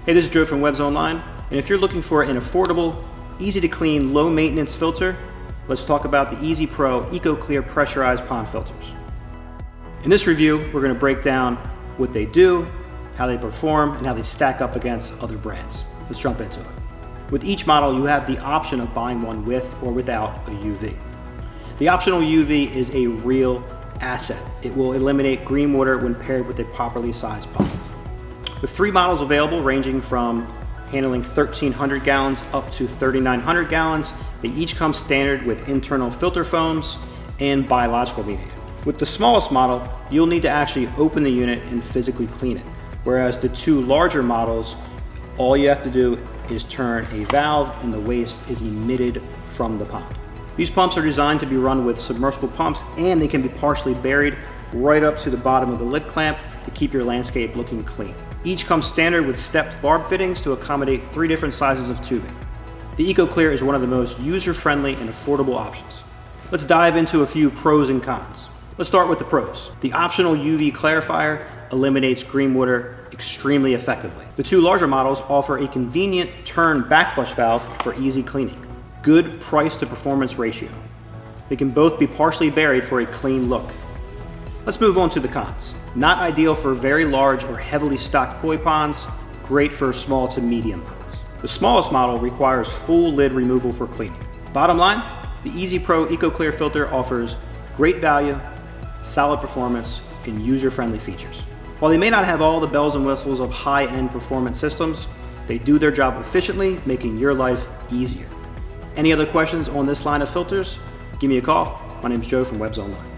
Hey, this is Joe from Webs Online, and if you're looking for an affordable, easy to clean, low maintenance filter, let's talk about the EasyPro EcoClear pressurized pond filters. In this review, we're going to break down what they do, how they perform, and how they stack up against other brands. Let's jump into it. With each model, you have the option of buying one with or without a UV. The optional UV is a real asset. It will eliminate green water when paired with a properly sized pond. With 3 models available ranging from handling 1,300 gallons up to 3,900 gallons, they each come standard with internal filter foams and biological medium. With the smallest model, you'll need to actually open the unit and physically clean it, whereas the 2 larger models, all you have to do is turn a valve and the waste is emitted from the pond. These pumps are designed to be run with submersible pumps, and they can be partially buried right up to the bottom of the lid clamp to keep your landscape looking clean. Each comes standard with stepped barb fittings to accommodate 3 different sizes of tubing. The EcoClear is one of the most user-friendly and affordable options. Let's dive into a few pros and cons. Let's start with the pros. The optional UV clarifier eliminates green water extremely effectively. The 2 larger models offer a convenient turn backwash valve for easy cleaning. Good price to performance ratio. They can both be partially buried for a clean look. Let's move on to the cons. Not ideal for very large or heavily stocked koi ponds, great for small to medium ponds. The smallest model requires full lid removal for cleaning. Bottom line, the EasyPro EcoClear filter offers great value, solid performance, and user-friendly features. While they may not have all the bells and whistles of high-end performance systems, they do their job efficiently, making your life easier. Any other questions on this line of filters? Give me a call. My name is Joe from Webs Online.